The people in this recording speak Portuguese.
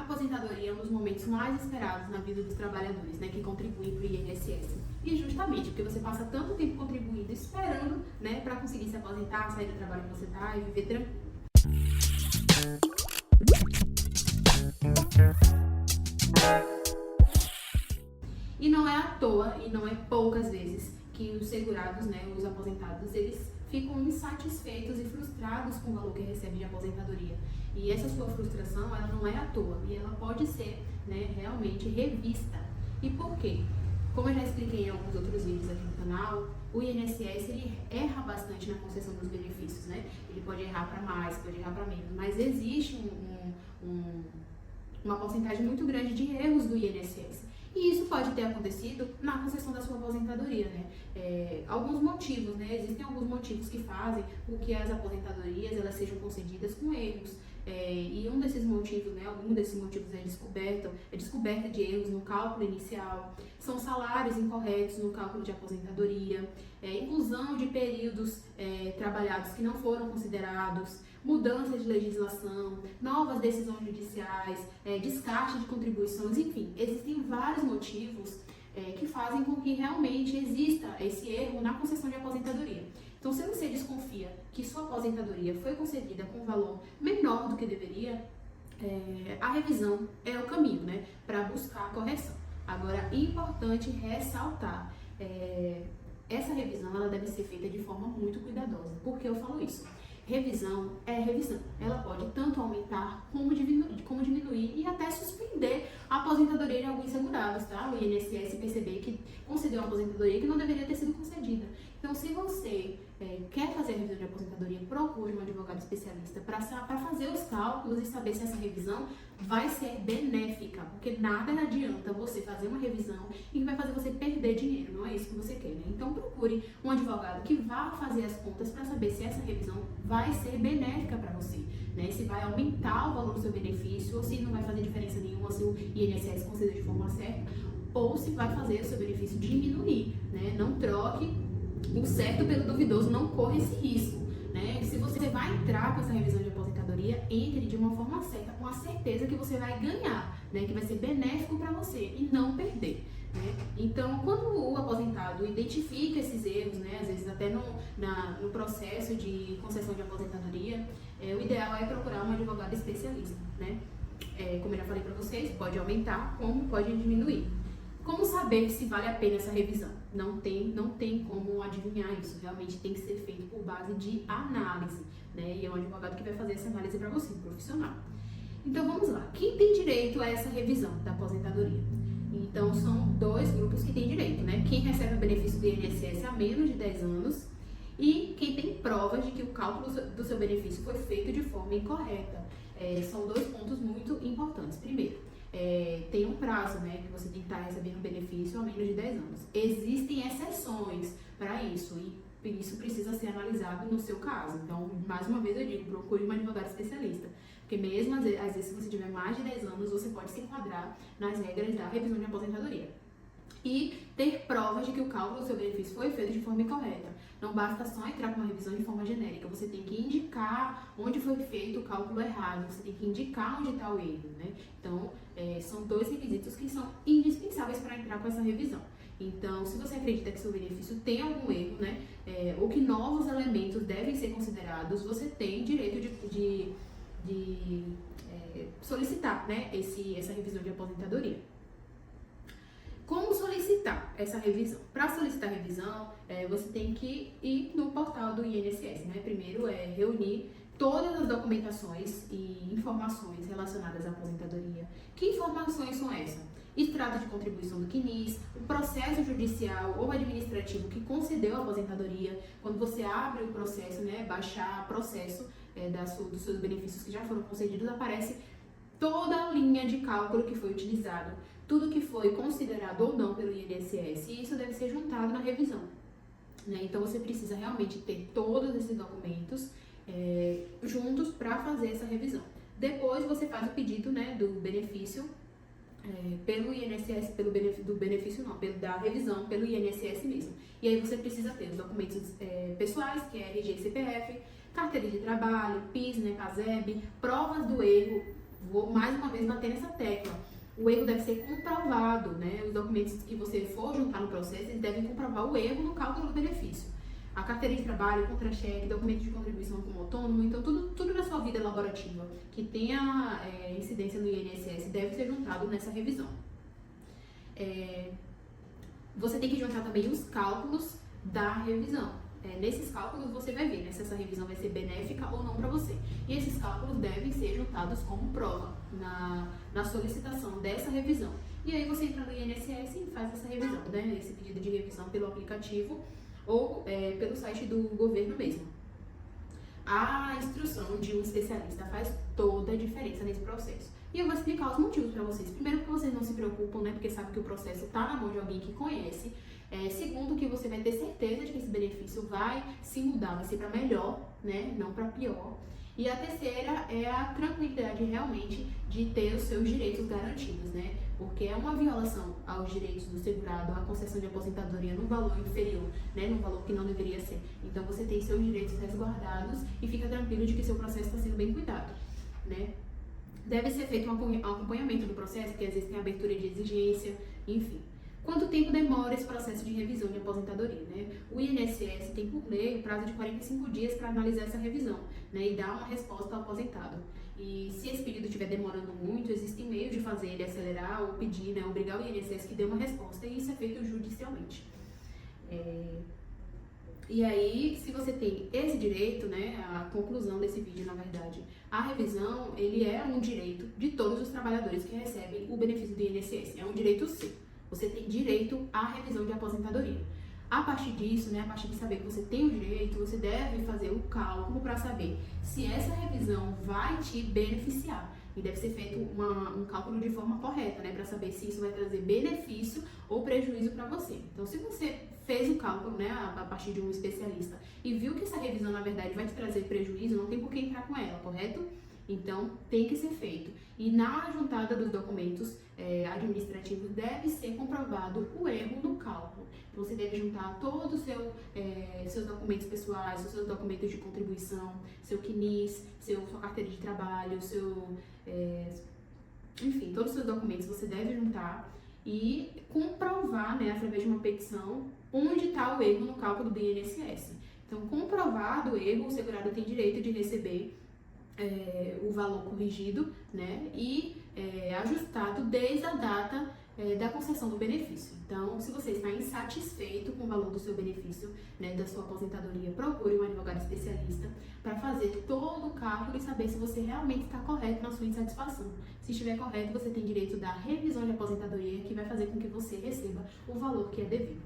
aposentadoria é um dos momentos mais esperados na vida dos trabalhadores, né, que contribuem para o INSS. E justamente porque você passa tanto tempo contribuindo, esperando, né, para conseguir se aposentar, sair do trabalho que você está e viver tranquilo. E não é à toa, e não é poucas vezes, que os segurados, né, os aposentados, eles ficam insatisfeitos e frustrados com o valor que recebem de aposentadoria. E essa sua frustração, ela não é à toa, e ela pode ser, né, realmente revista. E por quê? Como eu já expliquei em alguns outros vídeos aqui no canal, o INSS ele erra bastante na concessão dos benefícios, né? Ele pode errar para mais, pode errar para menos, mas existe uma porcentagem muito grande de erros do INSS. E isso pode ter acontecido na concessão da sua aposentadoria, né? Alguns motivos, né? Existem alguns motivos que fazem com que as aposentadorias elas sejam concedidas com erros. E um desses motivos, né? Algum desses motivos é descoberta de erros no cálculo inicial, são salários incorretos no cálculo de aposentadoria, inclusão de períodos trabalhados que não foram considerados, mudança de legislação, novas decisões judiciais, descarte de contribuições, enfim, existem vários motivos que fazem com que realmente exista esse erro na concessão de aposentadoria. Então, se você desconfia que sua aposentadoria foi concedida com um valor menor do que deveria, a revisão é o caminho, né, para buscar a correção. Agora, é importante ressaltar, essa revisão ela deve ser feita de forma muito cuidadosa. Por que eu falo isso? Revisão é revisão. Ela pode tanto aumentar como diminuir e até suspender a aposentadoria de alguns segurados, tá? O INSS perceber que concedeu uma aposentadoria que não deveria ter sido concedida. Então, se você quer fazer a revisão de aposentadoria, procure um advogado especialista para fazer os cálculos e saber se essa revisão vai ser benéfica, porque nada adianta você fazer uma revisão e que vai fazer você perder dinheiro, não é isso que você quer, né? Então, procure um advogado que vá fazer as contas para saber se essa revisão vai ser benéfica para você, né? Se vai aumentar o valor do seu benefício, ou se não vai fazer diferença nenhuma se o INSS conceder de forma certa, ou se vai fazer o seu benefício diminuir, né? Não troque o certo pelo duvidoso, não corra esse risco, né? Se você vai entrar com essa revisão de aposentadoria, entre de uma forma certa, com a certeza que você vai ganhar, né? Que vai ser benéfico para você e não perder, né? Então, quando o aposentado identifica esses erros, né? Às vezes até no processo de concessão de aposentadoria, o ideal é procurar um advogado especialista, né? Como eu já falei para vocês, pode aumentar, como pode diminuir. Como saber se vale a pena essa revisão? Não tem como adivinhar isso. Realmente tem que ser feito por base de análise, né? E é um advogado que vai fazer essa análise para você, um profissional. Então vamos lá. Quem tem direito a essa revisão da aposentadoria? Então são dois grupos que têm direito, né? Quem recebe o benefício do INSS há menos de 10 anos e quem tem provas de que o cálculo do seu benefício foi feito de forma incorreta. São dois pontos muito importantes. Primeiro, tem um prazo, né, que você tem que estar recebendo o benefício há menos de 10 anos. Existem exceções para isso e isso precisa ser analisado no seu caso. Então, mais uma vez eu digo, procure um advogado especialista. Porque mesmo às vezes se você tiver mais de 10 anos, você pode se enquadrar nas regras da revisão de aposentadoria. E ter provas de que o cálculo do seu benefício foi feito de forma incorreta. Não basta só entrar com uma revisão de forma genérica, você tem que indicar onde foi feito o cálculo errado, você tem que indicar onde está o erro, né? Então, são dois requisitos que são indispensáveis para entrar com essa revisão. Então, se você acredita que seu benefício tem algum erro, né, ou que novos elementos devem ser considerados, você tem direito de solicitar, né, essa revisão de aposentadoria. Como solicitar essa revisão? Para solicitar a revisão, você tem que ir no portal do INSS, né? Primeiro reunir todas as documentações e informações relacionadas à aposentadoria. Que informações são essas? Extrato de contribuição do CNIS, o processo judicial ou administrativo que concedeu a aposentadoria. Quando você abre o processo, né, baixar processo dos seus benefícios que já foram concedidos, aparece toda a linha de cálculo que foi utilizado, tudo que foi considerado ou não pelo INSS, e isso deve ser juntado na revisão, né? Então você precisa realmente ter todos esses documentos juntos para fazer essa revisão. Depois você faz o pedido, né, do benefício pelo INSS, da revisão pelo INSS mesmo. E aí você precisa ter os documentos pessoais, que é RG e CPF, carteira de trabalho, PIS, né, PASEB, provas do erro, Vou mais uma vez bater nessa tecla. O erro deve ser comprovado, né? Os documentos que você for juntar no processo, eles devem comprovar o erro no cálculo do benefício. A carteira de trabalho, contra-cheque, documento de contribuição como autônomo, então tudo na sua vida laborativa que tenha incidência no INSS deve ser juntado nessa revisão. Você tem que juntar também os cálculos da revisão. Nesses cálculos você vai ver, né, se essa revisão vai ser benéfica ou não para você. E esses cálculos devem ser juntados como prova na solicitação dessa revisão. E aí você entra no INSS e faz essa revisão, né, esse pedido de revisão pelo aplicativo ou pelo site do governo mesmo. A instrução de um especialista faz toda a diferença nesse processo. E eu vou explicar os motivos para vocês. Primeiro, que vocês não se preocupam, né? Porque sabe que o processo está na mão de alguém que conhece. Segundo, que você vai ter certeza de que esse benefício vai se mudar, vai ser para melhor, né? Não para pior. E a terceira é a tranquilidade realmente de ter os seus direitos garantidos, né? Porque é uma violação aos direitos do segurado, a concessão de aposentadoria num valor inferior, né? Num valor que não deveria ser. Então você tem seus direitos resguardados e fica tranquilo de que seu processo está sendo bem cuidado, né? Deve ser feito um acompanhamento do processo, porque às vezes tem abertura de exigência, enfim. Quanto tempo demora esse processo de revisão de aposentadoria, né? O INSS tem, por lei, o prazo de 45 dias para analisar essa revisão, né? E dar uma resposta ao aposentado. E se esse pedido estiver demorando muito, existem meios de fazer ele acelerar ou pedir, né? Obrigar o INSS que dê uma resposta, e isso é feito judicialmente. E aí, se você tem esse direito, né, a conclusão desse vídeo, na verdade, a revisão, ele é um direito de todos os trabalhadores que recebem o benefício do INSS, é um direito seu. Você tem direito à revisão de aposentadoria. A partir disso, né, a partir de saber que você tem o direito, você deve fazer o cálculo para saber se essa revisão vai te beneficiar. E deve ser feito um cálculo de forma correta, né, para saber se isso vai trazer benefício ou prejuízo para você. Então, se você fez o cálculo, né, a partir de um especialista e viu que essa revisão, na verdade, vai te trazer prejuízo, não tem por que entrar com ela, correto? Então, tem que ser feito. E na juntada dos documentos administrativos deve ser comprovado o erro no cálculo. Então, você deve juntar todos os seus documentos pessoais, os seus documentos de contribuição, seu CNIS, sua carteira de trabalho, enfim, todos os seus documentos você deve juntar e comprovar, né, através de uma petição, onde está o erro no cálculo do INSS. Então, comprovado o erro, o segurado tem direito de receber o valor corrigido, né, e ajustado desde a data da concessão do benefício. Então, se você está insatisfeito com o valor do seu benefício, né, da sua aposentadoria, procure um advogado especialista para fazer todo o cálculo e saber se você realmente está correto na sua insatisfação. Se estiver correto, você tem direito da revisão de aposentadoria, que vai fazer com que você receba o valor que é devido.